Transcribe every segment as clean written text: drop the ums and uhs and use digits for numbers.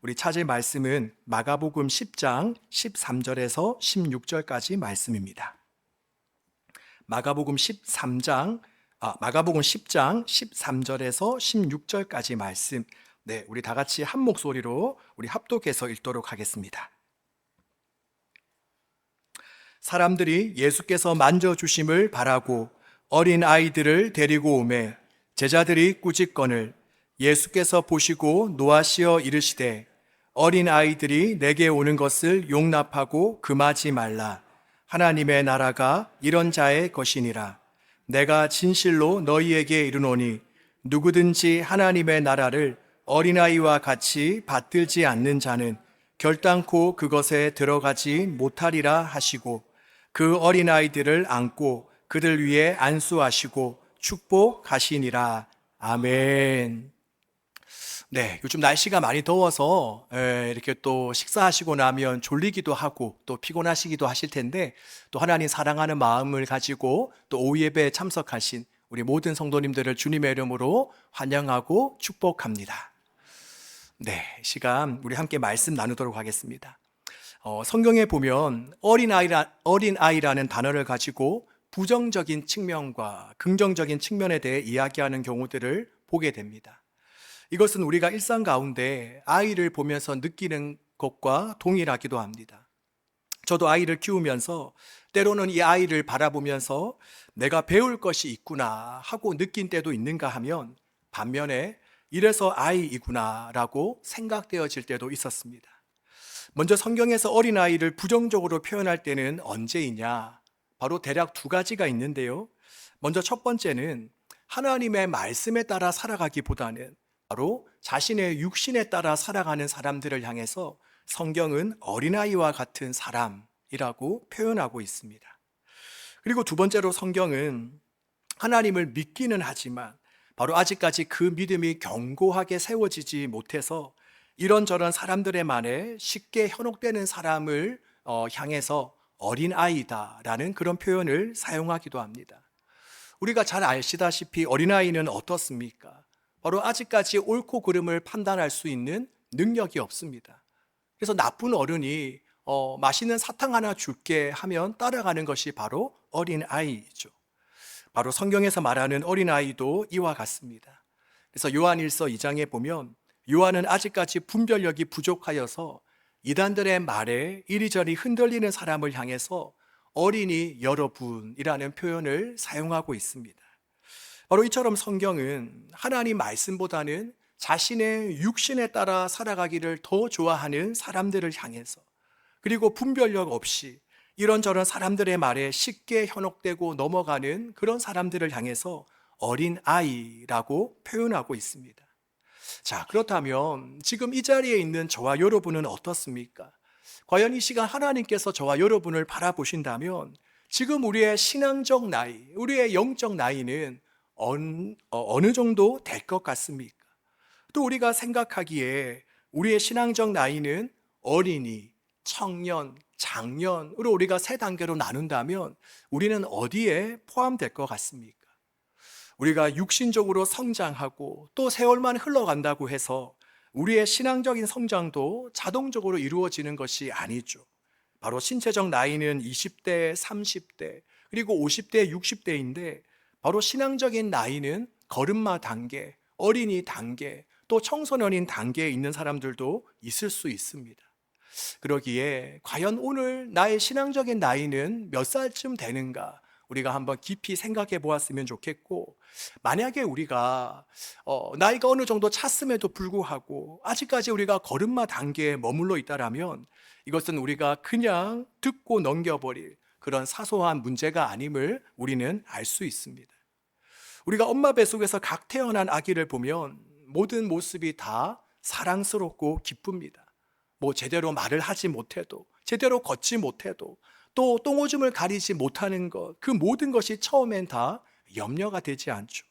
우리 찾을 말씀은 마가복음 10장 13절에서 16절까지 말씀입니다. 마가복음 10장 13절에서 16절까지 말씀. 네, 우리 다 같이 한 목소리로 우리 합독해서 읽도록 하겠습니다. 사람들이 예수께서 만져주심을 바라고 어린 아이들을 데리고 오매 제자들이 꾸짖거늘 예수께서 보시고 노하시어 이르시되 어린 아이들이 내게 오는 것을 용납하고 금하지 말라. 하나님의 나라가 이런 자의 것이니라. 내가 진실로 너희에게 이르노니 누구든지 하나님의 나라를 어린아이와 같이 받들지 않는 자는 결단코 그것에 들어가지 못하리라 하시고 그 어린아이들을 안고 그들 위에 안수하시고 축복하시니라. 아멘. 네, 요즘 날씨가 많이 더워서 이렇게 또 식사하시고 나면 졸리기도 하고 또 피곤하시기도 하실 텐데 또 하나님 사랑하는 마음을 가지고 또 오후 예배에 참석하신 우리 모든 성도님들을 주님의 이름으로 환영하고 축복합니다. 네, 시간 우리 함께 말씀 나누도록 하겠습니다. 성경에 보면 어린아이라는 단어를 가지고 부정적인 측면과 긍정적인 측면에 대해 이야기하는 경우들을 보게 됩니다. 이것은 우리가 일상 가운데 아이를 보면서 느끼는 것과 동일하기도 합니다. 저도 아이를 키우면서 때로는 이 아이를 바라보면서 내가 배울 것이 있구나 하고 느낀 때도 있는가 하면 반면에 이래서 아이이구나 라고 생각되어질 때도 있었습니다. 먼저 성경에서 어린아이를 부정적으로 표현할 때는 언제이냐? 바로 대략 두 가지가 있는데요. 먼저 첫 번째는 하나님의 말씀에 따라 살아가기보다는 바로 자신의 육신에 따라 살아가는 사람들을 향해서 성경은 어린아이와 같은 사람이라고 표현하고 있습니다. 그리고 두 번째로 성경은 하나님을 믿기는 하지만 바로 아직까지 그 믿음이 견고하게 세워지지 못해서 이런저런 사람들의 말에 쉽게 현혹되는 사람을 향해서 어린아이다라는 그런 표현을 사용하기도 합니다. 우리가 잘 아시다시피 어린아이는 어떻습니까? 바로 아직까지 옳고 그름을 판단할 수 있는 능력이 없습니다. 그래서 나쁜 어른이 맛있는 사탕 하나 줄게 하면 따라가는 것이 바로 어린아이이죠. 바로 성경에서 말하는 어린아이도 이와 같습니다. 그래서 요한일서 2장에 보면 요한은 아직까지 분별력이 부족하여서 이단들의 말에 이리저리 흔들리는 사람을 향해서 어린이 여러분이라는 표현을 사용하고 있습니다. 바로 이처럼 성경은 하나님 말씀보다는 자신의 육신에 따라 살아가기를 더 좋아하는 사람들을 향해서 그리고 분별력 없이 이런저런 사람들의 말에 쉽게 현혹되고 넘어가는 그런 사람들을 향해서 어린아이라고 표현하고 있습니다. 자, 그렇다면 지금 이 자리에 있는 저와 여러분은 어떻습니까? 과연 이 시간 하나님께서 저와 여러분을 바라보신다면 지금 우리의 신앙적 나이, 우리의 영적 나이는 어느 정도 될 것 같습니까? 또 우리가 생각하기에 우리의 신앙적 나이는 어린이, 청년, 장년으로 우리가 세 단계로 나눈다면 우리는 어디에 포함될 것 같습니까? 우리가 육신적으로 성장하고 또 세월만 흘러간다고 해서 우리의 신앙적인 성장도 자동적으로 이루어지는 것이 아니죠. 바로 신체적 나이는 20대, 30대, 그리고 50대, 60대인데 바로 신앙적인 나이는 걸음마 단계, 어린이 단계, 또 청소년인 단계에 있는 사람들도 있을 수 있습니다. 그러기에 과연 오늘 나의 신앙적인 나이는 몇 살쯤 되는가? 우리가 한번 깊이 생각해 보았으면 좋겠고, 만약에 우리가 나이가 어느 정도 찼음에도 불구하고 아직까지 우리가 걸음마 단계에 머물러 있다라면 이것은 우리가 그냥 듣고 넘겨버릴 그런 사소한 문제가 아님을 우리는 알 수 있습니다. 우리가 엄마 뱃속에서 각 태어난 아기를 보면 모든 모습이 다 사랑스럽고 기쁩니다. 제대로 말을 하지 못해도, 제대로 걷지 못해도, 또 똥오줌을 가리지 못하는 것, 그 모든 것이 처음엔 다 염려가 되지 않죠.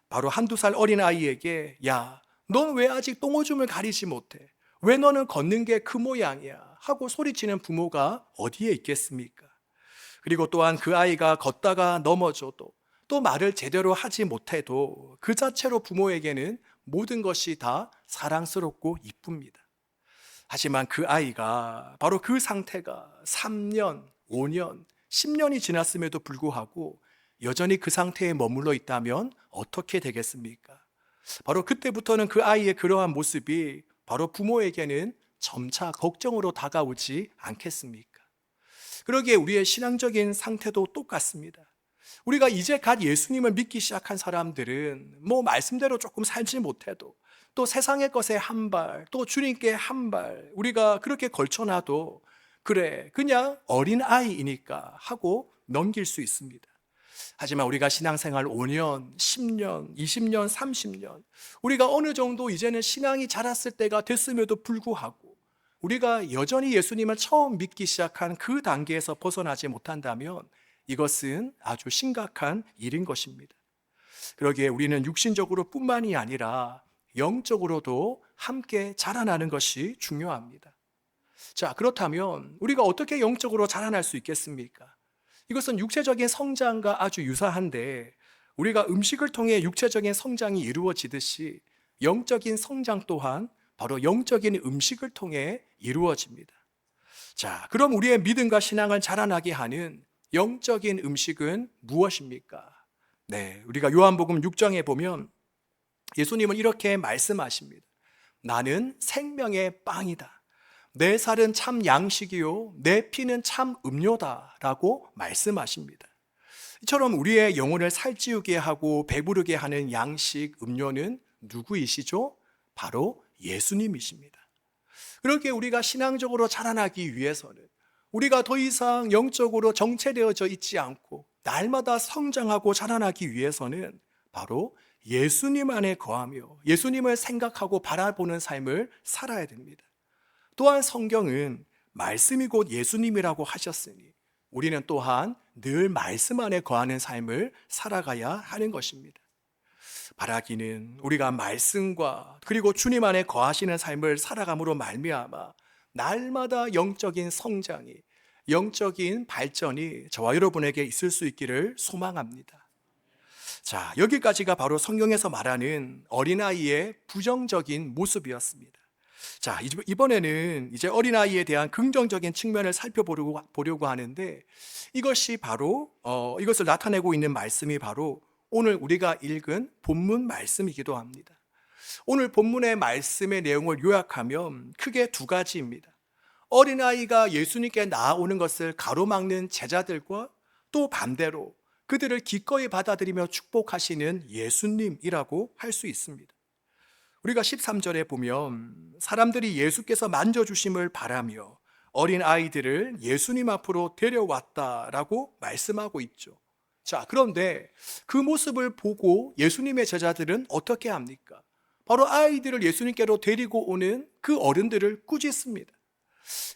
바로 한두 살 어린아이에게 야, 넌 왜 아직 똥오줌을 가리지 못해? 왜 너는 걷는 게 그 모양이야? 하고 소리치는 부모가 어디에 있겠습니까? 그리고 또한 그 아이가 걷다가 넘어져도 또 말을 제대로 하지 못해도 그 자체로 부모에게는 모든 것이 다 사랑스럽고 이쁩니다. 하지만 그 아이가 바로 그 상태가 3년, 5년, 10년이 지났음에도 불구하고 여전히 그 상태에 머물러 있다면 어떻게 되겠습니까? 바로 그때부터는 그 아이의 그러한 모습이 바로 부모에게는 점차 걱정으로 다가오지 않겠습니까? 그러기에 우리의 신앙적인 상태도 똑같습니다. 우리가 이제 갓 예수님을 믿기 시작한 사람들은 말씀대로 조금 살지 못해도 또 세상의 것에 한 발, 또 주님께 한 발 우리가 그렇게 걸쳐놔도 그래 그냥 어린아이이니까 하고 넘길 수 있습니다. 하지만 우리가 신앙생활 5년, 10년, 20년, 30년 우리가 어느 정도 이제는 신앙이 자랐을 때가 됐음에도 불구하고 우리가 여전히 예수님을 처음 믿기 시작한 그 단계에서 벗어나지 못한다면 이것은 아주 심각한 일인 것입니다. 그러기에 우리는 육신적으로 뿐만이 아니라 영적으로도 함께 자라나는 것이 중요합니다. 자, 그렇다면 우리가 어떻게 영적으로 자라날 수 있겠습니까? 이것은 육체적인 성장과 아주 유사한데 우리가 음식을 통해 육체적인 성장이 이루어지듯이 영적인 성장 또한 바로 영적인 음식을 통해 이루어집니다. 자, 그럼 우리의 믿음과 신앙을 자라나게 하는 영적인 음식은 무엇입니까? 네, 우리가 요한복음 6장에 보면 예수님은 이렇게 말씀하십니다. 나는 생명의 빵이다. 내 살은 참 양식이요 내 피는 참 음료다 라고 말씀하십니다. 이처럼 우리의 영혼을 살찌우게 하고 배부르게 하는 양식, 음료는 누구이시죠? 바로 예수님이십니다. 그렇게 우리가 신앙적으로 자라나기 위해서는 우리가 더 이상 영적으로 정체되어져 있지 않고 날마다 성장하고 자라나기 위해서는 바로 예수님 안에 거하며 예수님을 생각하고 바라보는 삶을 살아야 됩니다. 또한 성경은 말씀이 곧 예수님이라고 하셨으니 우리는 또한 늘 말씀 안에 거하는 삶을 살아가야 하는 것입니다. 바라기는 우리가 말씀과 그리고 주님 안에 거하시는 삶을 살아감으로 말미암아 날마다 영적인 성장이, 영적인 발전이 저와 여러분에게 있을 수 있기를 소망합니다. 자, 여기까지가 바로 성경에서 말하는 어린아이의 부정적인 모습이었습니다. 자, 이번에는 이제 어린아이에 대한 긍정적인 측면을 살펴보려고 하는데 이것이 바로 이것을 나타내고 있는 말씀이 바로 오늘 우리가 읽은 본문 말씀이기도 합니다. 오늘 본문의 말씀의 내용을 요약하면 크게 두 가지입니다. 어린아이가 예수님께 나아오는 것을 가로막는 제자들과 또 반대로 그들을 기꺼이 받아들이며 축복하시는 예수님이라고 할 수 있습니다. 우리가 13절에 보면 사람들이 예수께서 만져주심을 바라며 어린아이들을 예수님 앞으로 데려왔다라고 말씀하고 있죠. 자, 그런데 그 모습을 보고 예수님의 제자들은 어떻게 합니까? 바로 아이들을 예수님께로 데리고 오는 그 어른들을 꾸짖습니다.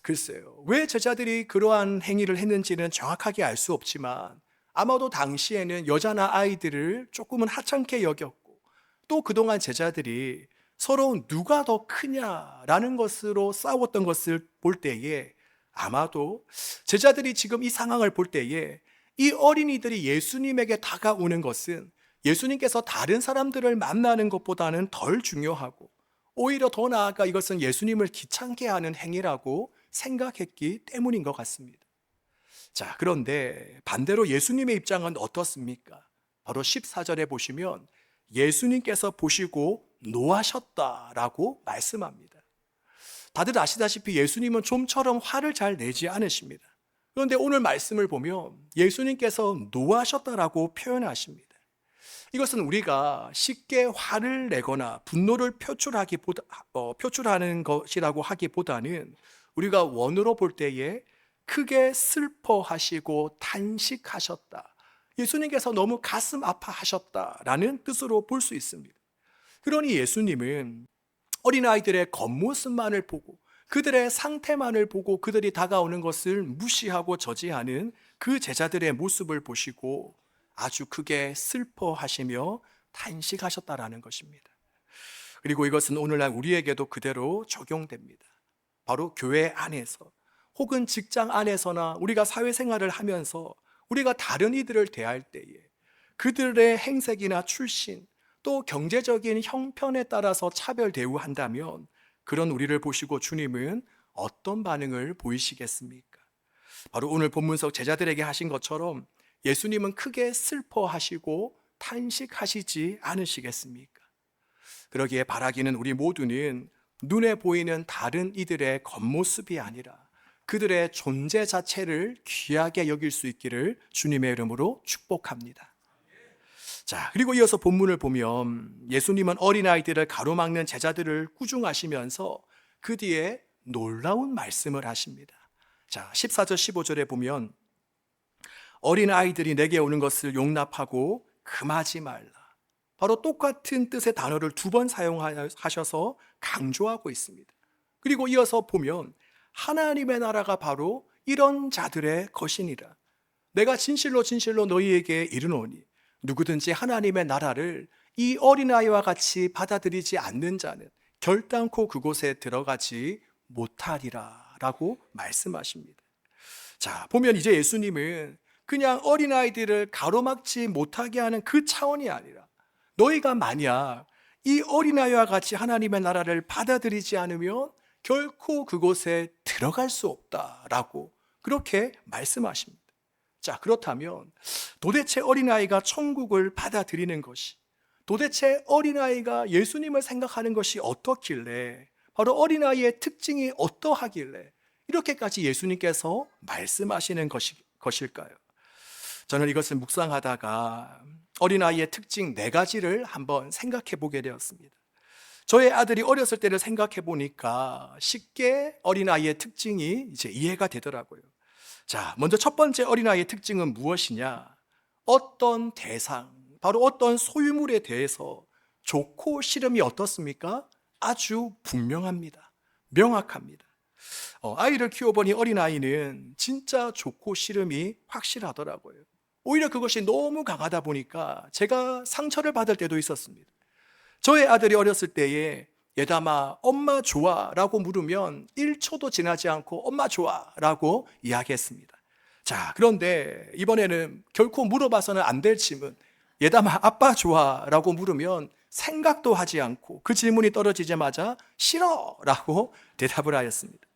글쎄요, 왜 제자들이 그러한 행위를 했는지는 정확하게 알 수 없지만 아마도 당시에는 여자나 아이들을 조금은 하찮게 여겼고 또 그동안 제자들이 서로 누가 더 크냐라는 것으로 싸웠던 것을 볼 때에 아마도 제자들이 지금 이 상황을 볼 때에 이 어린이들이 예수님에게 다가오는 것은 예수님께서 다른 사람들을 만나는 것보다는 덜 중요하고 오히려 더 나아가 이것은 예수님을 귀찮게 하는 행위라고 생각했기 때문인 것 같습니다. 자, 그런데 반대로 예수님의 입장은 어떻습니까? 바로 14절에 보시면 예수님께서 보시고 노하셨다라고 말씀합니다. 다들 아시다시피 예수님은 좀처럼 화를 잘 내지 않으십니다. 그런데 오늘 말씀을 보면 예수님께서 노하셨다라고 표현하십니다. 이것은 우리가 쉽게 화를 내거나 분노를 표출하는 것이라고 하기보다는 우리가 원어로 볼 때에 크게 슬퍼하시고 탄식하셨다. 예수님께서 너무 가슴 아파하셨다라는 뜻으로 볼 수 있습니다. 그러니 예수님은 어린아이들의 겉모습만을 보고 그들의 상태만을 보고 그들이 다가오는 것을 무시하고 저지하는 그 제자들의 모습을 보시고 아주 크게 슬퍼하시며 탄식하셨다라는 것입니다. 그리고 이것은 오늘날 우리에게도 그대로 적용됩니다. 바로 교회 안에서 혹은 직장 안에서나 우리가 사회생활을 하면서 우리가 다른 이들을 대할 때에 그들의 행색이나 출신 또 경제적인 형편에 따라서 차별 대우한다면 그런 우리를 보시고 주님은 어떤 반응을 보이시겠습니까? 바로 오늘 본문석 제자들에게 하신 것처럼 예수님은 크게 슬퍼하시고 탄식하시지 않으시겠습니까? 그러기에 바라기는 우리 모두는 눈에 보이는 다른 이들의 겉모습이 아니라 그들의 존재 자체를 귀하게 여길 수 있기를 주님의 이름으로 축복합니다. 자, 그리고 이어서 본문을 보면 예수님은 어린아이들을 가로막는 제자들을 꾸중하시면서 그 뒤에 놀라운 말씀을 하십니다. 자, 14절 15절에 보면 어린아이들이 내게 오는 것을 용납하고 금하지 말라. 바로 똑같은 뜻의 단어를 두 번 사용하셔서 강조하고 있습니다. 그리고 이어서 보면 하나님의 나라가 바로 이런 자들의 것이니라. 내가 진실로 진실로 너희에게 이르노니 누구든지 하나님의 나라를 이 어린아이와 같이 받아들이지 않는 자는 결단코 그곳에 들어가지 못하리라 라고 말씀하십니다. 자, 보면 이제 예수님은 그냥 어린아이들을 가로막지 못하게 하는 그 차원이 아니라 너희가 만약 이 어린아이와 같이 하나님의 나라를 받아들이지 않으면 결코 그곳에 들어갈 수 없다라고 그렇게 말씀하십니다. 자, 그렇다면 도대체 어린아이가 천국을 받아들이는 것이, 도대체 어린아이가 예수님을 생각하는 것이 어떻길래, 바로 어린아이의 특징이 어떠하길래 이렇게까지 예수님께서 말씀하시는 것일까요? 저는 이것을 묵상하다가 어린아이의 특징 4가지를 한번 생각해 보게 되었습니다. 저의 아들이 어렸을 때를 생각해 보니까 쉽게 어린아이의 특징이 이제 이해가 되더라고요. 자, 먼저 첫 번째 어린아이의 특징은 무엇이냐? 어떤 대상, 바로 어떤 소유물에 대해서 좋고 싫음이 어떻습니까? 아주 분명합니다. 명확합니다. 아이를 키워보니 어린아이는 진짜 좋고 싫음이 확실하더라고요. 오히려 그것이 너무 강하다 보니까 제가 상처를 받을 때도 있었습니다. 저의 아들이 어렸을 때에 예담아 엄마 좋아 라고 물으면 1초도 지나지 않고 엄마 좋아 라고 이야기했습니다. 자, 그런데 이번에는 결코 물어봐서는 안 될 질문, 예담아 아빠 좋아 라고 물으면 생각도 하지 않고 그 질문이 떨어지자마자 싫어 라고 대답을 하였습니다.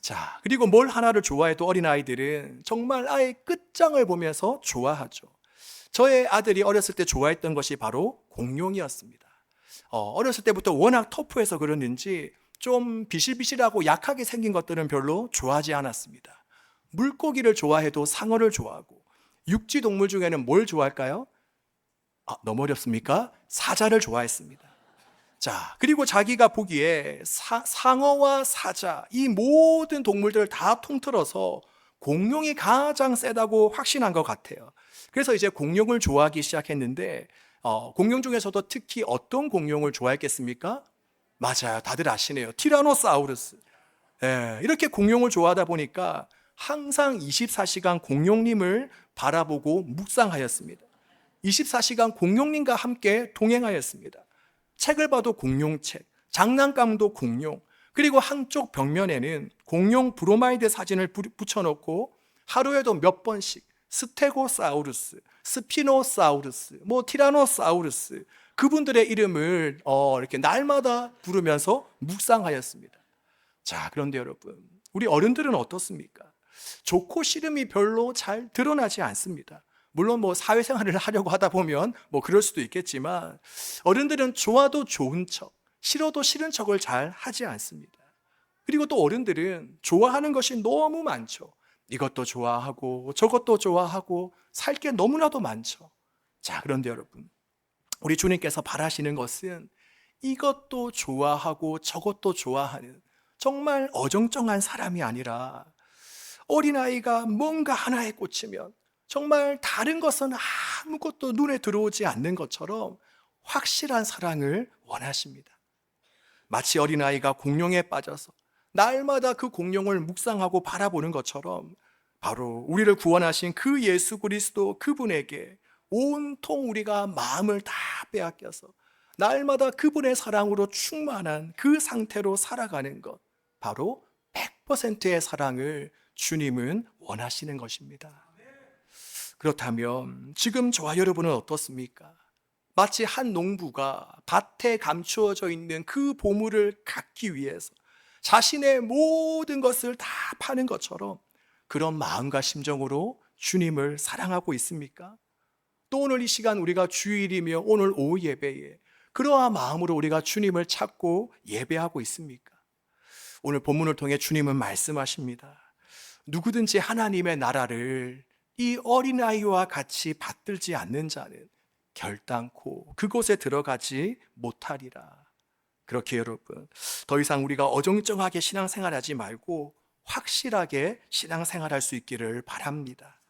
자, 그리고 뭘 하나를 좋아해도 어린아이들은 정말 아예 끝장을 보면서 좋아하죠. 저의 아들이 어렸을 때 좋아했던 것이 바로 공룡이었습니다. 어렸을 때부터 워낙 터프해서 그랬는지 좀 비실비실하고 약하게 생긴 것들은 별로 좋아하지 않았습니다. 물고기를 좋아해도 상어를 좋아하고, 육지 동물 중에는 뭘 좋아할까요? 너무 어렵습니까? 사자를 좋아했습니다. 자, 그리고 자기가 보기에 상어와 사자, 이 모든 동물들을 다 통틀어서 공룡이 가장 세다고 확신한 것 같아요. 그래서 이제 공룡을 좋아하기 시작했는데 공룡 중에서도 특히 어떤 공룡을 좋아했겠습니까? 맞아요. 다들 아시네요. 티라노사우루스. 이렇게 공룡을 좋아하다 보니까 항상 24시간 공룡님을 바라보고 묵상하였습니다. 24시간 공룡님과 함께 동행하였습니다. 책을 봐도 공룡책, 장난감도 공룡, 그리고 한쪽 벽면에는 공룡 브로마이드 사진을 붙여놓고 하루에도 몇 번씩 스테고사우루스, 스피노사우루스, 티라노사우루스, 그분들의 이름을 이렇게 날마다 부르면서 묵상하였습니다. 자, 그런데 여러분, 우리 어른들은 어떻습니까? 좋고 싫음이 별로 잘 드러나지 않습니다. 물론 사회생활을 하려고 하다 보면 그럴 수도 있겠지만 어른들은 좋아도 좋은 척, 싫어도 싫은 척을 잘 하지 않습니다. 그리고 또 어른들은 좋아하는 것이 너무 많죠. 이것도 좋아하고 저것도 좋아하고 살 게 너무나도 많죠. 자, 그런데 여러분, 우리 주님께서 바라시는 것은 이것도 좋아하고 저것도 좋아하는 정말 어정쩡한 사람이 아니라 어린아이가 뭔가 하나에 꽂히면 정말 다른 것은 아무것도 눈에 들어오지 않는 것처럼 확실한 사랑을 원하십니다. 마치 어린아이가 공룡에 빠져서 날마다 그 공룡을 묵상하고 바라보는 것처럼 바로 우리를 구원하신 그 예수 그리스도 그분에게 온통 우리가 마음을 다 빼앗겨서 날마다 그분의 사랑으로 충만한 그 상태로 살아가는 것, 바로 100%의 사랑을 주님은 원하시는 것입니다. 그렇다면 지금 저와 여러분은 어떻습니까? 마치 한 농부가 밭에 감추어져 있는 그 보물을 갖기 위해서 자신의 모든 것을 다 파는 것처럼 그런 마음과 심정으로 주님을 사랑하고 있습니까? 또 오늘 이 시간 우리가 주일이며 오늘 오후 예배에 그러한 마음으로 우리가 주님을 찾고 예배하고 있습니까? 오늘 본문을 통해 주님은 말씀하십니다. 누구든지 하나님의 나라를 이 어린아이와 같이 받들지 않는 자는 결단코 그곳에 들어가지 못하리라. 그렇게 여러분, 더 이상 우리가 어정쩡하게 신앙생활하지 말고 확실하게 신앙생활할 수 있기를 바랍니다.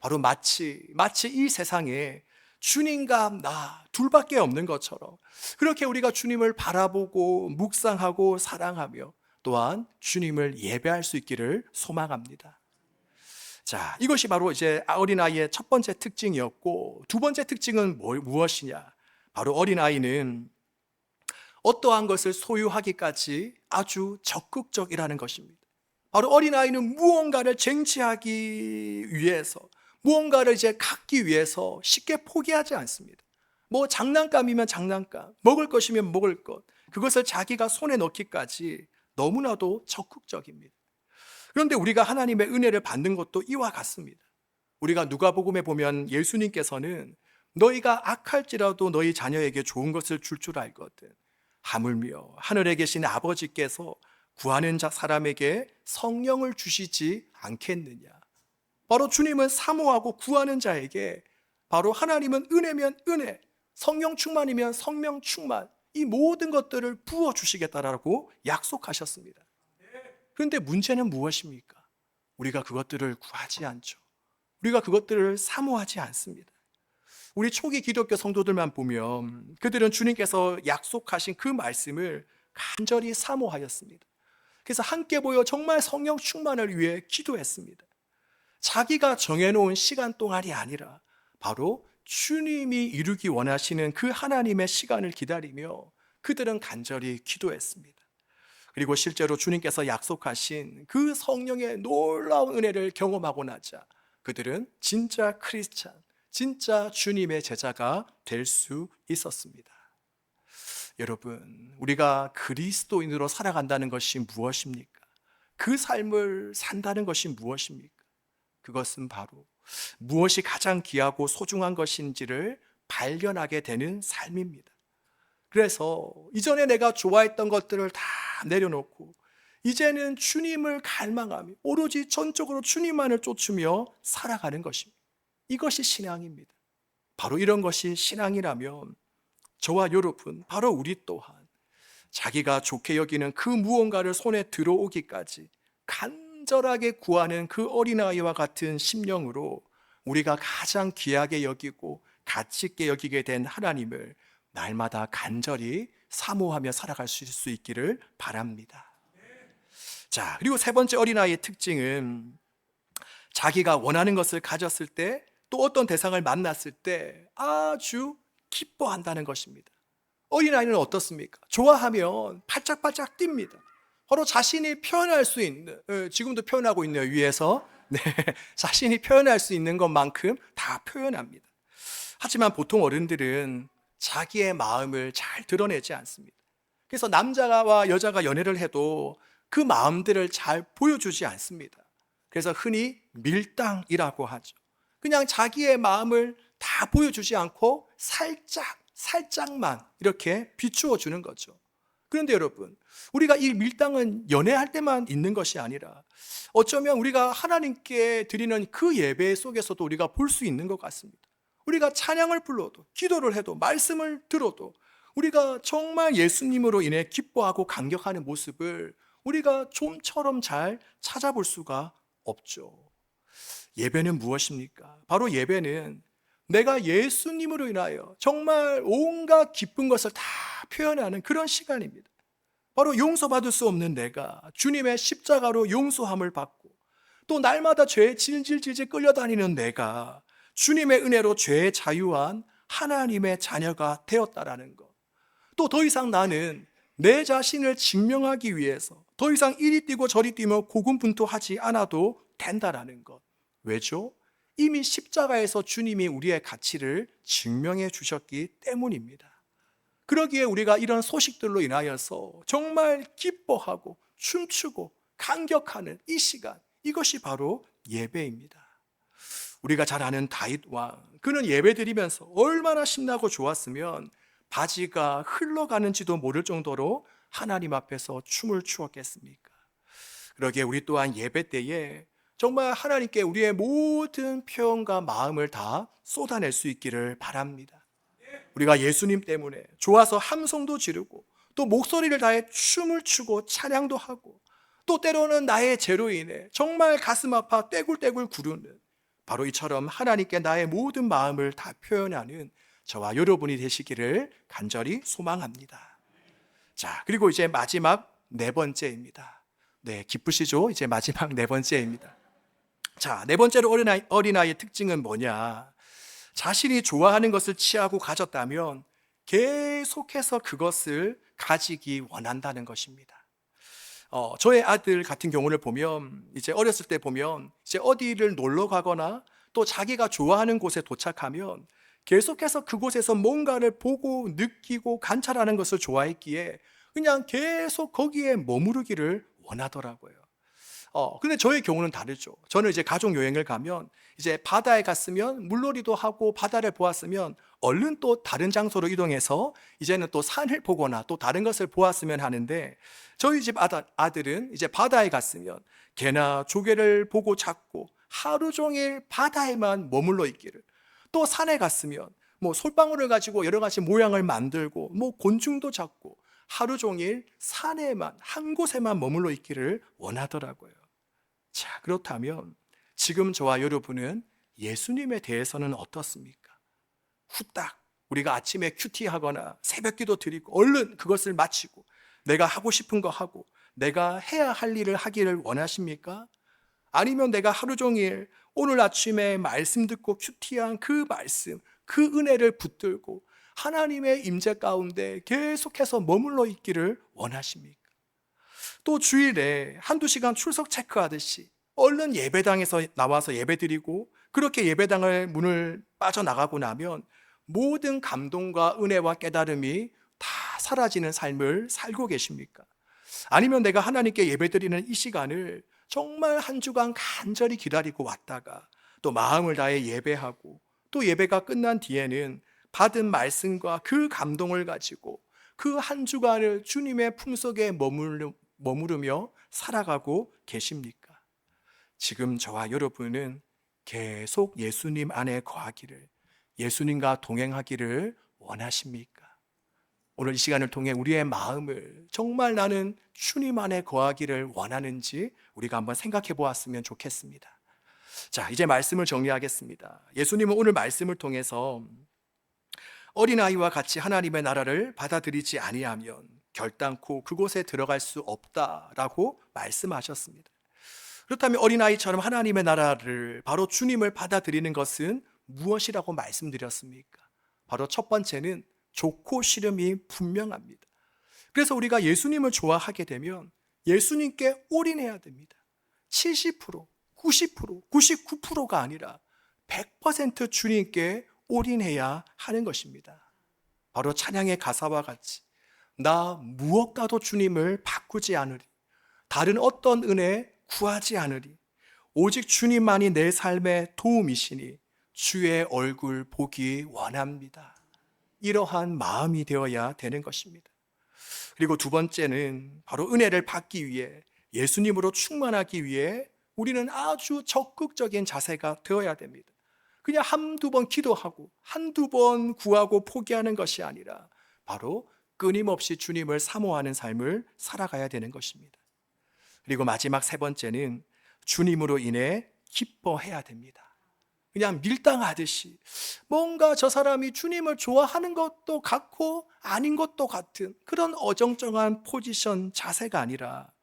바로 마치 이 세상에 주님과 나 둘밖에 없는 것처럼 그렇게 우리가 주님을 바라보고 묵상하고 사랑하며 또한 주님을 예배할 수 있기를 소망합니다. 자, 이것이 바로 이제 어린아이의 첫 번째 특징이었고, 두 번째 특징은 무엇이냐? 바로 어린아이는 어떠한 것을 소유하기까지 아주 적극적이라는 것입니다. 바로 어린아이는 무언가를 쟁취하기 위해서, 무언가를 이제 갖기 위해서 쉽게 포기하지 않습니다. 뭐 장난감이면 장난감, 먹을 것이면 먹을 것, 그것을 자기가 손에 넣기까지 너무나도 적극적입니다. 그런데 우리가 하나님의 은혜를 받는 것도 이와 같습니다. 우리가 누가복음에 보면 예수님께서는 너희가 악할지라도 너희 자녀에게 좋은 것을 줄 줄 알거든. 하물며 하늘에 계신 아버지께서 구하는 사람에게 성령을 주시지 않겠느냐. 바로 주님은 사모하고 구하는 자에게 바로 하나님은 은혜면 은혜, 성령 충만이면 성령 충만, 이 모든 것들을 부어주시겠다라고 약속하셨습니다. 그런데 문제는 무엇입니까? 우리가 그것들을 구하지 않죠. 우리가 그것들을 사모하지 않습니다. 우리 초기 기독교 성도들만 보면 그들은 주님께서 약속하신 그 말씀을 간절히 사모하였습니다. 그래서 함께 모여 정말 성령 충만을 위해 기도했습니다. 자기가 정해놓은 시간 동안이 아니라 바로 주님이 이루기 원하시는 그 하나님의 시간을 기다리며 그들은 간절히 기도했습니다. 그리고 실제로 주님께서 약속하신 그 성령의 놀라운 은혜를 경험하고 나자 그들은 진짜 크리스찬, 진짜 주님의 제자가 될 수 있었습니다. 여러분, 우리가 그리스도인으로 살아간다는 것이 무엇입니까? 그 삶을 산다는 것이 무엇입니까? 그것은 바로 무엇이 가장 귀하고 소중한 것인지를 발견하게 되는 삶입니다. 그래서 이전에 내가 좋아했던 것들을 다 내려놓고 이제는 주님을 갈망하며 오로지 전적으로 주님만을 쫓으며 살아가는 것입니다. 이것이 신앙입니다. 바로 이런 것이 신앙이라면 저와 여러분, 바로 우리 또한 자기가 좋게 여기는 그 무언가를 손에 들어오기까지 간절하게 구하는 그 어린아이와 같은 심령으로 우리가 가장 귀하게 여기고 가치 있게 여기게 된 하나님을 날마다 간절히 사모하며 살아갈 수 있기를 바랍니다. 자, 그리고 세 번째 어린아이의 특징은 자기가 원하는 것을 가졌을 때 또 어떤 대상을 만났을 때 아주 기뻐한다는 것입니다. 어린아이는 어떻습니까? 좋아하면 팔짝팔짝 뜁니다. 바로 자신이 표현할 수 있는, 지금도 표현하고 있네요, 위에서. 네, 자신이 표현할 수 있는 것만큼 다 표현합니다. 하지만 보통 어른들은 자기의 마음을 잘 드러내지 않습니다. 그래서 남자와 여자가 연애를 해도 그 마음들을 잘 보여주지 않습니다. 그래서 흔히 밀당이라고 하죠. 그냥 자기의 마음을 다 보여주지 않고 살짝만 이렇게 비추어 주는 거죠. 그런데 여러분, 우리가 이 밀당은 연애할 때만 있는 것이 아니라 어쩌면 우리가 하나님께 드리는 그 예배 속에서도 우리가 볼 수 있는 것 같습니다. 우리가 찬양을 불러도, 기도를 해도, 말씀을 들어도 우리가 정말 예수님으로 인해 기뻐하고 감격하는 모습을 우리가 좀처럼 잘 찾아볼 수가 없죠. 예배는 무엇입니까? 바로 예배는 내가 예수님으로 인하여 정말 온갖 기쁜 것을 다 표현하는 그런 시간입니다. 바로 용서받을 수 없는 내가 주님의 십자가로 용서함을 받고 또 날마다 죄에 질질질질 끌려다니는 내가 주님의 은혜로 죄의 자유한 하나님의 자녀가 되었다라는 것. 또 더 이상 나는 내 자신을 증명하기 위해서 더 이상 이리 뛰고 저리 뛰며 고군분투하지 않아도 된다라는 것. 왜죠? 이미 십자가에서 주님이 우리의 가치를 증명해 주셨기 때문입니다. 그러기에 우리가 이런 소식들로 인하여서 정말 기뻐하고 춤추고 감격하는 이 시간, 이것이 바로 예배입니다. 우리가 잘 아는 다윗 왕, 그는 예배 드리면서 얼마나 신나고 좋았으면 바지가 흘러가는지도 모를 정도로 하나님 앞에서 춤을 추었겠습니까? 그러기에 우리 또한 예배 때에 정말 하나님께 우리의 모든 표현과 마음을 다 쏟아낼 수 있기를 바랍니다. 우리가 예수님 때문에 좋아서 함성도 지르고 또 목소리를 다해 춤을 추고 찬양도 하고 또 때로는 나의 죄로 인해 정말 가슴 아파 떼굴떼굴 구르는 바로 이처럼 하나님께 나의 모든 마음을 다 표현하는 저와 여러분이 되시기를 간절히 소망합니다. 자, 그리고 이제 마지막 네 번째입니다. 네, 기쁘시죠? 이제 마지막 네 번째입니다. 자, 네 번째로 어린아이의 특징은 뭐냐? 자신이 좋아하는 것을 취하고 가졌다면 계속해서 그것을 가지기 원한다는 것입니다. 저의 아들 같은 경우를 보면 이제 어렸을 때 보면 이제 어디를 놀러 가거나 또 자기가 좋아하는 곳에 도착하면 계속해서 그곳에서 뭔가를 보고 느끼고 관찰하는 것을 좋아했기에 그냥 계속 거기에 머무르기를 원하더라고요. 근데 저의 경우는 다르죠. 저는 이제 가족 여행을 가면 이제 바다에 갔으면 물놀이도 하고 바다를 보았으면 얼른 또 다른 장소로 이동해서 이제는 또 산을 보거나 또 다른 것을 보았으면 하는데 저희 집 아들은 이제 바다에 갔으면 개나 조개를 보고 잡고 하루 종일 바다에만 머물러 있기를, 또 산에 갔으면 뭐 솔방울을 가지고 여러 가지 모양을 만들고 뭐 곤충도 잡고 하루 종일 산에만 한 곳에만 머물러 있기를 원하더라고요. 자, 그렇다면 지금 저와 여러분은 예수님에 대해서는 어떻습니까? 후딱 우리가 아침에 큐티하거나 새벽기도 드리고 얼른 그것을 마치고 내가 하고 싶은 거 하고 내가 해야 할 일을 하기를 원하십니까? 아니면 내가 하루 종일 오늘 아침에 말씀 듣고 큐티한 그 말씀, 그 은혜를 붙들고 하나님의 임재 가운데 계속해서 머물러 있기를 원하십니까? 또 주일에 한두 시간 출석 체크하듯이 얼른 예배당에서 나와서 예배드리고 그렇게 예배당을 문을 빠져나가고 나면 모든 감동과 은혜와 깨달음이 다 사라지는 삶을 살고 계십니까? 아니면 내가 하나님께 예배드리는 이 시간을 정말 한 주간 간절히 기다리고 왔다가 또 마음을 다해 예배하고 또 예배가 끝난 뒤에는 받은 말씀과 그 감동을 가지고 그 한 주간을 주님의 품속에 머무르며 살아가고 계십니까? 지금 저와 여러분은 계속 예수님 안에 거하기를, 예수님과 동행하기를 원하십니까? 오늘 이 시간을 통해 우리의 마음을 정말 나는 주님 안에 거하기를 원하는지 우리가 한번 생각해 보았으면 좋겠습니다. 자, 이제 말씀을 정리하겠습니다. 예수님은 오늘 말씀을 통해서 어린아이와 같이 하나님의 나라를 받아들이지 아니하면 결단코 그곳에 들어갈 수 없다라고 말씀하셨습니다. 그렇다면 어린아이처럼 하나님의 나라를 바로 주님을 받아들이는 것은 무엇이라고 말씀드렸습니까? 바로 첫 번째는 좋고 싫음이 분명합니다. 그래서 우리가 예수님을 좋아하게 되면 예수님께 올인해야 됩니다. 70%, 90%, 99%가 아니라 100% 주님께 올인해야 하는 것입니다. 바로 찬양의 가사와 같이 나 무엇과도 주님을 바꾸지 않으리, 다른 어떤 은혜 구하지 않으리, 오직 주님만이 내 삶의 도움이시니 주의 얼굴 보기 원합니다. 이러한 마음이 되어야 되는 것입니다. 그리고 두 번째는 바로 은혜를 받기 위해, 예수님으로 충만하기 위해 우리는 아주 적극적인 자세가 되어야 됩니다. 그냥 한두 번 기도하고 한두 번 구하고 포기하는 것이 아니라 바로 끊임없이 주님을 사모하는 삶을 살아가야 되는 것입니다. 그리고 마지막 세 번째는 주님으로 인해 기뻐해야 됩니다. 그냥 밀당하듯이 뭔가 저 사람이 주님을 좋아하는 것도 같고 아닌 것도 같은 그런 어정쩡한 포지션, 자세가 아니라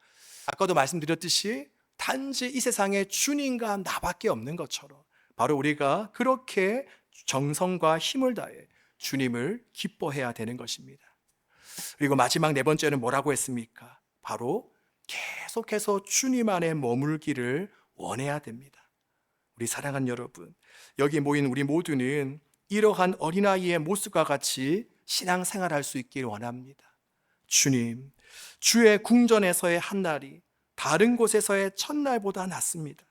아까도 말씀드렸듯이 단지 이 세상에 주님과 나밖에 없는 것처럼 바로 우리가 그렇게 정성과 힘을 다해 주님을 기뻐해야 되는 것입니다. 그리고 마지막 네 번째는 뭐라고 했습니까? 바로 계속해서 주님 안에 머물기를 원해야 됩니다. 우리 사랑하는 여러분, 여기 모인 우리 모두는 이러한 어린아이의 모습과 같이 신앙생활할 수 있길 원합니다. 주님, 주의 궁전에서의 한날이 다른 곳에서의 첫날보다 낫습니다.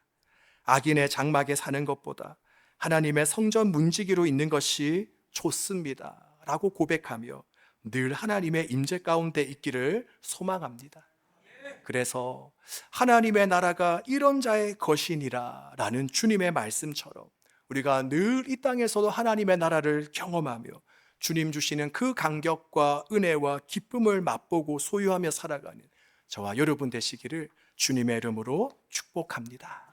악인의 장막에 사는 것보다 하나님의 성전 문지기로 있는 것이 좋습니다 라고 고백하며 늘 하나님의 임재 가운데 있기를 소망합니다. 그래서 하나님의 나라가 이런 자의 것이니라 라는 주님의 말씀처럼 우리가 늘 이 땅에서도 하나님의 나라를 경험하며 주님 주시는 그 감격과 은혜와 기쁨을 맛보고 소유하며 살아가는 저와 여러분 되시기를 주님의 이름으로 축복합니다.